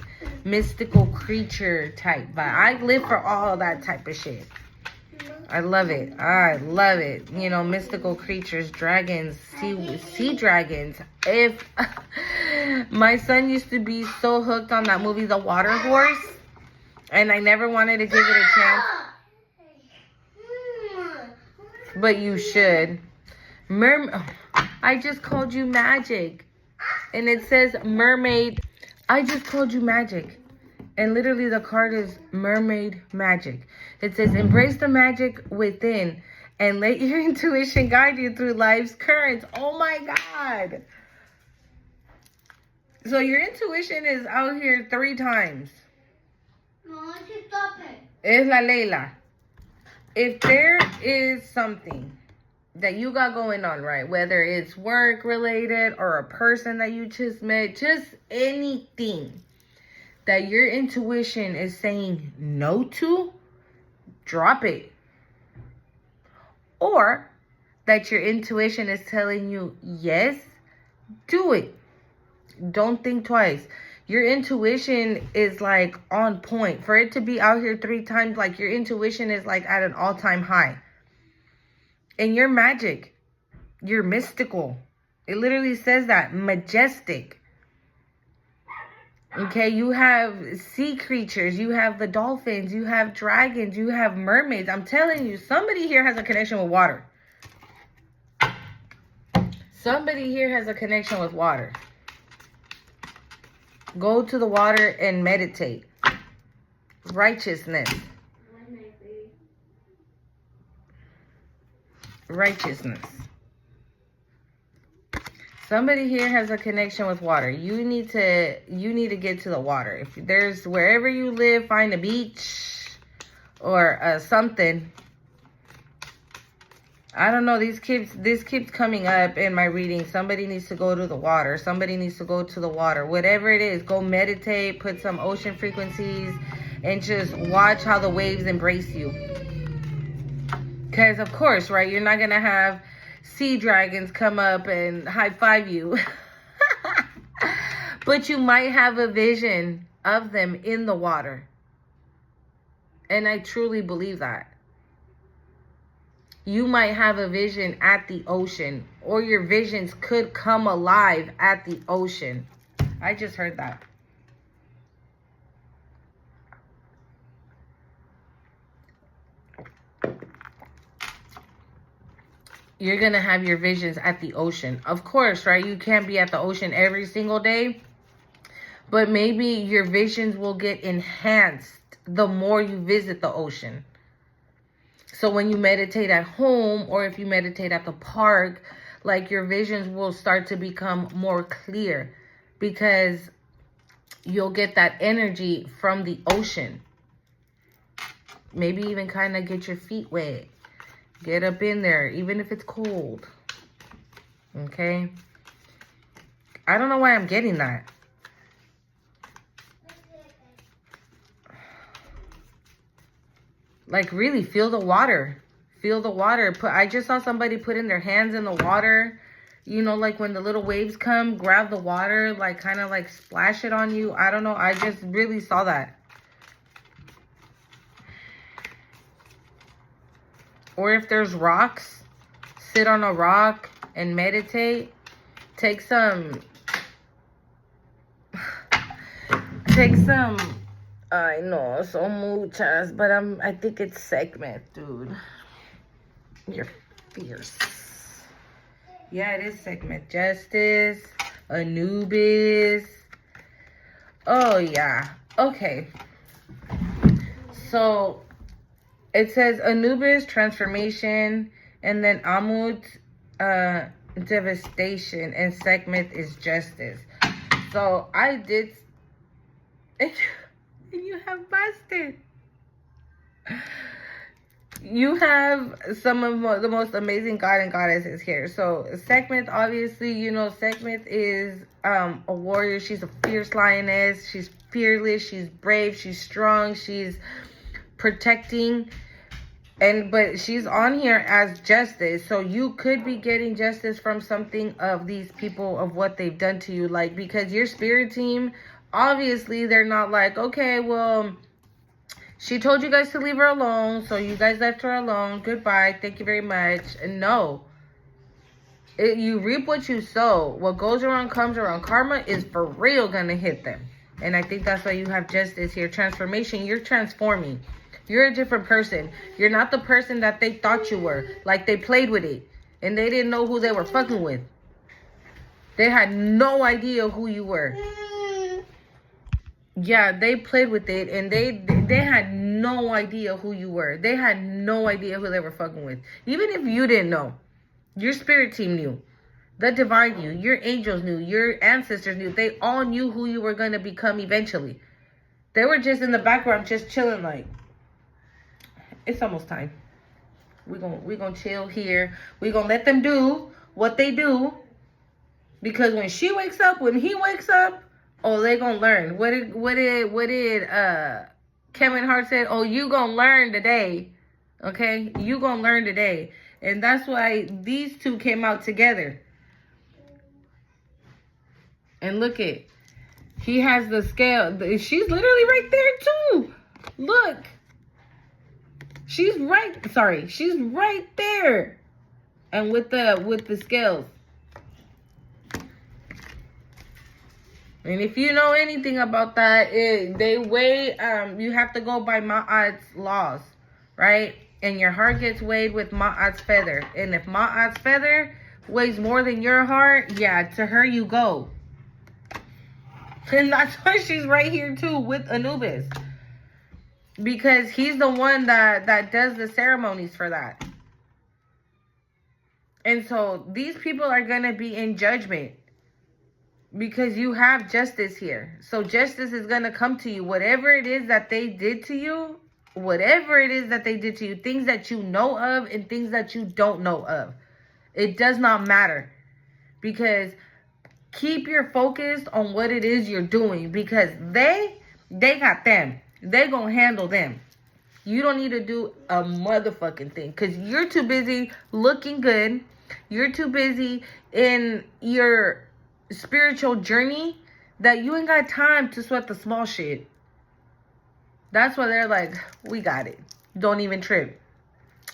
mystical creature type. But I live for all that type of shit. I love it. I love it. You know, mystical creatures, dragons, sea dragons. If my son used to be so hooked on that movie, The Water Horse, and I never wanted to give it a chance. But you should. I just called you Magic. And it says mermaid. I just called you Magic. And literally the card is mermaid magic. It says embrace the magic within and let your intuition guide you through life's currents. Oh my God. So your intuition is out here 3 times. No, stop it. Es la Leila. If there is something that you got going on, right? Whether it's work related or a person that you just met, just anything that your intuition is saying no to, drop it. Or that your intuition is telling you yes, do it. Don't think twice. Your intuition is like on point. For it to be out here 3 times, like your intuition is like at an all-time high. And you're magic. You're mystical. It literally says that. Majestic. Okay, you have sea creatures, you have the dolphins, you have dragons, you have mermaids. I'm telling you, somebody here has a connection with water. Somebody here has a connection with water. Go to the water and meditate. Righteousness. Righteousness. Somebody here has a connection with water. You need to get to the water. If there's, wherever you live, find a beach or something. I don't know. This keeps coming up in my reading. Somebody needs to go to the water. Somebody needs to go to the water. Whatever it is, go meditate, put some ocean frequencies, and just watch how the waves embrace you. Because, of course, right, you're not going to have sea dragons come up and high five you. But you might have a vision of them in the water. And I truly believe that. You might have a vision at the ocean, or your visions could come alive at the ocean. I just heard that. You're going to have your visions at the ocean. Of course, right? You can't be at the ocean every single day. But maybe your visions will get enhanced the more you visit the ocean. So when you meditate at home, or if you meditate at the park, like your visions will start to become more clear. Because you'll get that energy from the ocean. Maybe even kind of get your feet wet. Get up in there, even if it's cold. Okay? I don't know why I'm getting that. Like, really, feel the water. Feel the water. I just saw somebody put in their hands in the water. You know, like when the little waves come, grab the water, like kind of like splash it on you. I don't know. I just really saw that. Or if there's rocks, sit on a rock and meditate. Take some, I know, so muchas, but I think it's Sekhmet, dude. You're fierce. Yeah, it is Sekhmet. Justice, Anubis. Oh, yeah. Okay. So it says Anubis, transformation, and then Amut, devastation, and Sekhmet is justice. So I did, and you have busted. You have some of the most amazing god and goddesses here. So Sekhmet, obviously, you know, Sekhmet is a warrior. She's a fierce lioness. She's fearless. She's brave. She's strong. She's protecting. But she's on here as justice, so you could be getting justice from something of these people of what they've done to you. Like, because your spirit team, obviously they're not like, okay, well, she told you guys to leave her alone, so you guys left her alone, goodbye, thank you very much. And no, you reap what you sow. What goes around comes around. Karma is for real gonna hit them. And I think that's why you have justice here. Transformation, you're transforming. You're a different person. You're not the person that they thought you were. Like, they played with it. And they didn't know who they were fucking with. They had no idea who you were. Yeah, they played with it. And they had no idea who you were. They had no idea who they were fucking with. Even if you didn't know. Your spirit team knew. The divine knew. Your angels knew. Your ancestors knew. They all knew who you were going to become eventually. They were just in the background, just chilling like, it's almost time. We're gonna chill here. We're going to let them do what they do. Because when she wakes up, when he wakes up, oh, they going to learn. What did Kevin Hart said? Oh, you going to learn today. Okay? You going to learn today. And that's why these two came out together. And look at, he has the scale. She's literally right there too. Look. She's right there. And with the scales. And if you know anything about that, they weigh, you have to go by Ma'at's laws, right? And your heart gets weighed with Ma'at's feather. And if Ma'at's feather weighs more than your heart, yeah, to her you go. And that's why she's right here too with Anubis. Because he's the one that does the ceremonies for that. And so these people are going to be in judgment. Because you have justice here. So justice is going to come to you. Whatever it is that they did to you. Whatever it is that they did to you. Things that you know of and things that you don't know of. It does not matter. Because keep your focus on what it is you're doing. Because they got them. They gonna handle them. You don't need to do a motherfucking thing. Because you're too busy looking good. You're too busy in your spiritual journey that you ain't got time to sweat the small shit. That's why they're like, we got it. Don't even trip.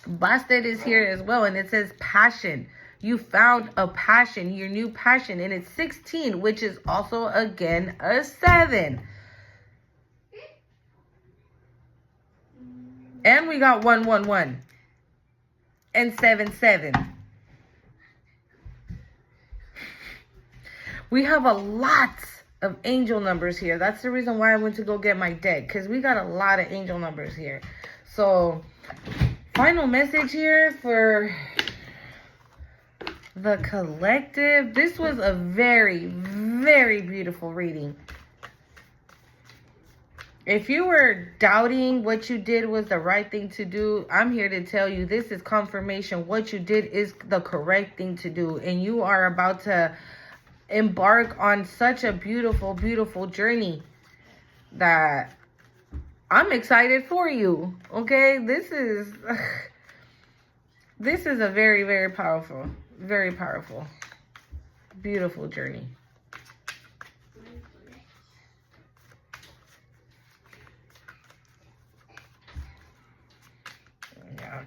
Bastet is here as well. And it says passion. You found a passion, your new passion. And it's 16, which is also, again, a 7. And we got 111 and 77. We have a lot of angel numbers here. That's the reason why I went to go get my deck. Because we got a lot of angel numbers here. So, final message here for the collective. This was a very, very beautiful reading. If you were doubting what you did was the right thing to do, I'm here to tell you this is confirmation. What you did is the correct thing to do. And you are about to embark on such a beautiful, beautiful journey that I'm excited for you. Okay? This is a very, very powerful, beautiful journey.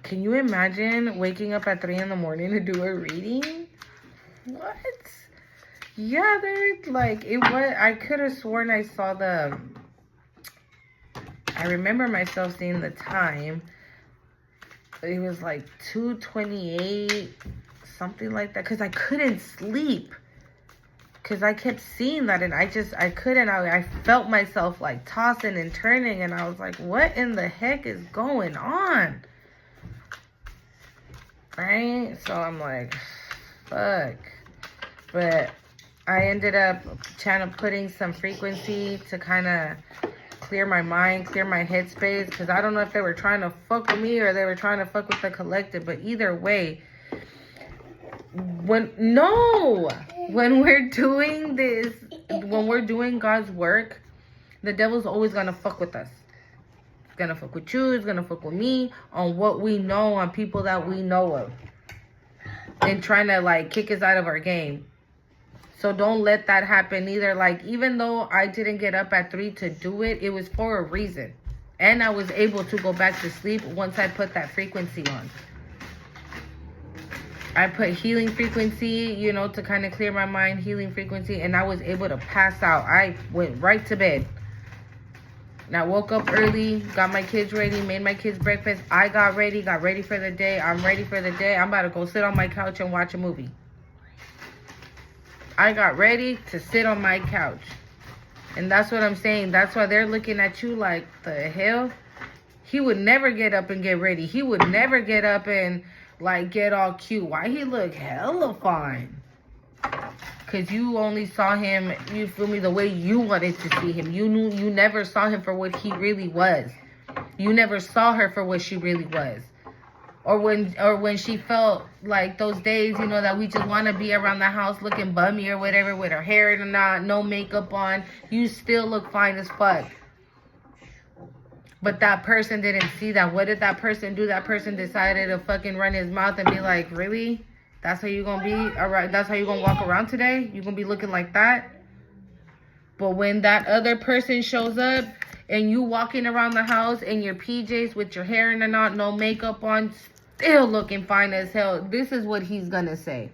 Can you imagine waking up at 3 in the morning to do a reading? What? Yeah, they're like, it was, I could have sworn I saw I remember myself seeing the time. It was like 2:28, something like that. Because I couldn't sleep. Because I kept seeing that and I couldn't. I felt myself like tossing and turning. And I was like, what in the heck is going on? Right? So I'm like, fuck. But I ended up putting some frequency to kind of clear my mind, clear my headspace. Because I don't know if they were trying to fuck with me or they were trying to fuck with the collective. But either way, when we're doing this, when we're doing God's work, the devil's always going to fuck with us. gonna fuck with you, it's gonna fuck with me on what we know, on people that we know of. And trying to like kick us out of our game. So don't let that happen either. Like, even though I didn't get up at 3 to do it, it was for a reason. And I was able to go back to sleep once I put that frequency on. I put healing frequency, you know, to kind of clear my mind, healing frequency, and I was able to pass out. I went right to bed. And I woke up early, got my kids ready, made my kids breakfast. I got ready for the day. I'm ready for the day. I'm about to go sit on my couch and watch a movie. I got ready to sit on my couch. And that's what I'm saying. That's why they're looking at you like, the hell? He would never get up and get ready. He would never get up and, like, get all cute. Why he look hella fine? Because you only saw him, you feel me, the way you wanted to see him. You never saw him for what he really was. You never saw her for what she really was. Or when she felt like those days, you know, that we just want to be around the house looking bummy or whatever, with her hair in a knot, no makeup on. You still look fine as fuck. But that person didn't see that. What did that person do? That person decided to fucking run his mouth and be like, really? That's how you gonna be? Alright, that's how you gonna walk around today? You gonna be looking like that? But when that other person shows up and you walking around the house in your PJs with your hair in a knot, no makeup on, still looking fine as hell, this is what he's gonna say.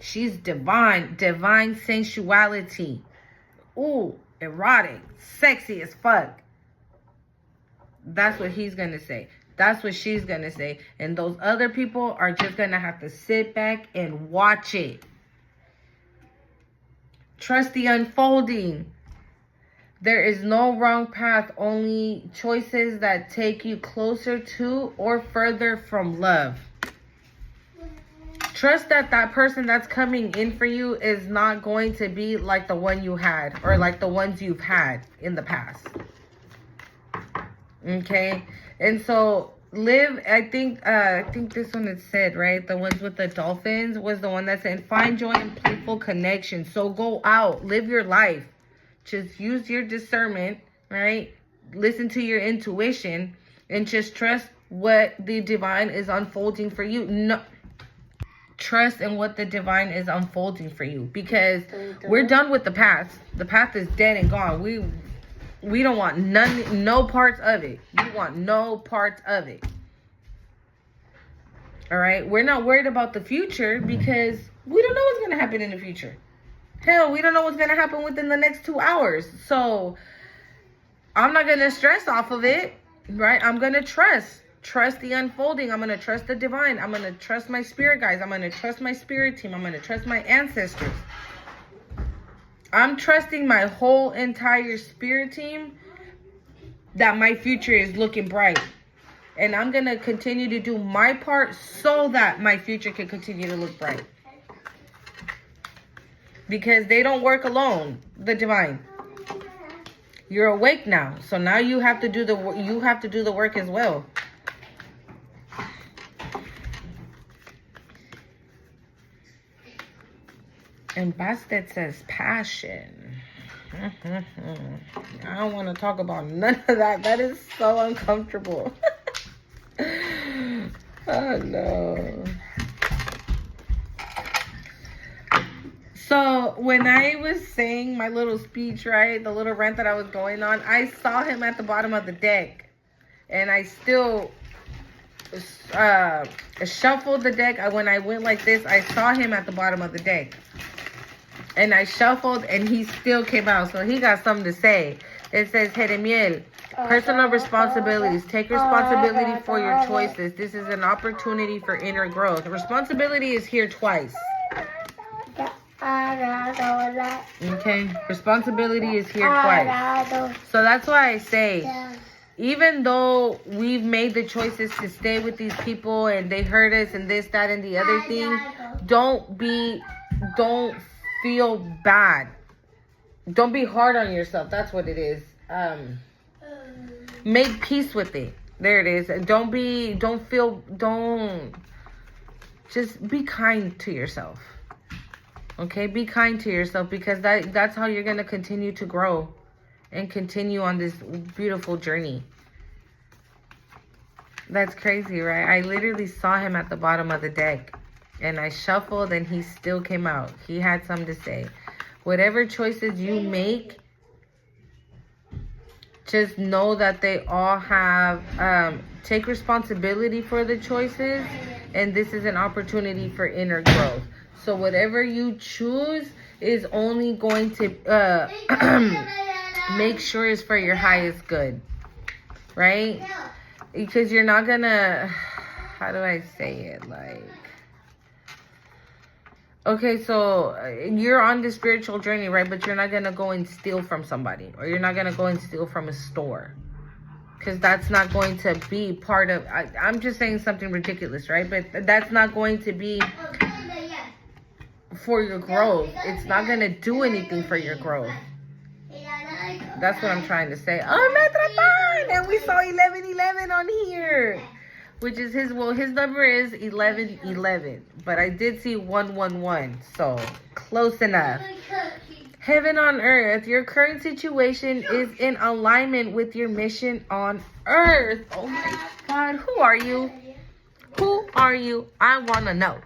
She's divine sensuality. Ooh, erotic, sexy as fuck. That's what he's gonna say. That's what she's gonna say. And those other people are just gonna have to sit back and watch it. Trust the unfolding. There is no wrong path, only choices that take you closer to or further from love. Trust that that person that's coming in for you is not going to be like the one you had or like the ones you've had in the past. Okay? And so live, I think this one it said, right? The ones with the dolphins was the one that said, find joy in playful connection. So go out, live your life. Just use your discernment, right? Listen to your intuition and just trust what the divine is unfolding for you. No, trust in what the divine is unfolding for you, because we're done with the past. The past is dead and gone. We don't want no parts of it. You want no parts of it. All right? We're not worried about the future because we don't know what's going to happen in the future. Hell, we don't know what's going to happen within the next 2 hours. So I'm not going to stress off of it, right? I'm going to trust the unfolding. I'm going to trust the divine. I'm going to trust my spirit guides. I'm going to trust my spirit team. I'm going to trust my ancestors. I'm trusting my whole entire spirit team that my future is looking bright. And I'm going to continue to do my part so that my future can continue to look bright. Because they don't work alone, the divine. You're awake now. So now you have to do the work as well. And Bastet says passion. I don't want to talk about none of that. That is so uncomfortable. Oh, no. So when I was saying my little speech, right, the little rant that I was going on, I saw him at the bottom of the deck. And I still shuffled the deck. When I went like this, I saw him at the bottom of the deck. And I shuffled, and he still came out. So he got something to say. It says, Jeremiel, personal responsibilities. Take responsibility for your choices. This is an opportunity for inner growth. Responsibility is here twice. Okay? Responsibility is here twice. So that's why I say, even though we've made the choices to stay with these people and they hurt us and this, that, and the other thing, don't feel bad. Don't be hard on yourself. That's what it is. Make peace with it. There it is. Just be kind to yourself. Okay? Be kind to yourself, because that's how you're going to continue to grow and continue on this beautiful journey. That's crazy, right? I literally saw him at the bottom of the deck, and I shuffled, and he still came out. He had something to say. Whatever choices you make, just know that they all have, take responsibility for the choices, and this is an opportunity for inner growth. So whatever you choose is only going to make sure it's for your highest good, right? Because you're not gonna, how do I say it, like, okay, so you're on the spiritual journey, right? But you're not gonna go and steal from somebody, or you're not gonna go and steal from a store, because that's not going to be part of, I'm just saying something ridiculous, right? But that's not going to be for your growth. It's not gonna do anything for your growth. That's what I'm trying to say. Oh, Metrapon! And we saw 1111 on here, which is his, well, his number is 1111, but I did see 111, so close enough. Heaven on earth, your current situation is in alignment with your mission on earth. Oh my God, who are you? Who are you? I want to know.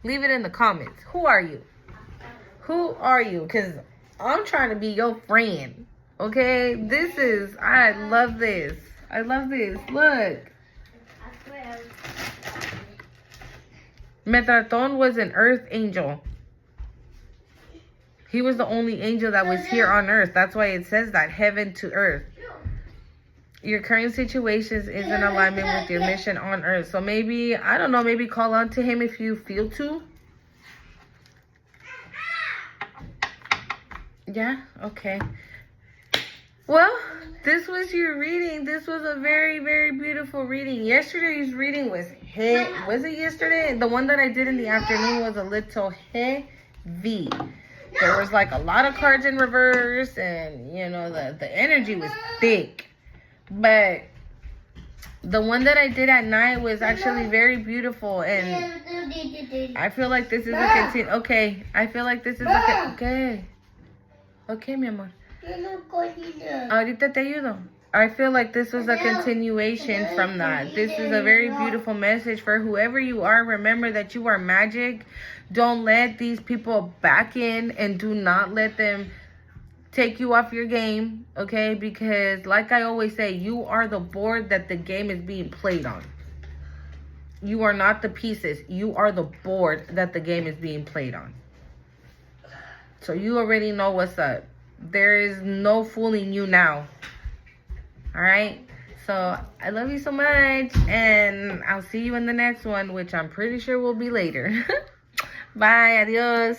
Leave it in the comments. Who are you? Who are you? Because I'm trying to be your friend. Okay? This is, I love this. I love this. Look. Metatron was an earth angel. He was the only angel that was here on earth. That's why it says that, heaven to earth. Your current situation is in alignment with your mission on earth. So maybe, I don't know, maybe call on to him if you feel to. Yeah? Okay. Well, this was your reading. This was a very, very beautiful reading. Yesterday's reading was was it yesterday? The one that I did in the afternoon was a little heavy. There was like a lot of cards in reverse, and you know, the energy was thick. But the one that I did at night was actually very beautiful, and I feel like this is a continue. Okay, I feel like this is a okay. Okay, mi amor. Ahorita te ayudo. I feel like this was a continuation from that. This is a very beautiful message for whoever you are. Remember that you are magic. Don't let these people back in, and do not let them take you off your game, okay? Because like I always say, you are the board that the game is being played on. You are not the pieces. You are the board that the game is being played on. So you already know what's up. There is no fooling you now. All right? So I love you so much, and I'll see you in the next one, which I'm pretty sure will be later. Bye. Adios.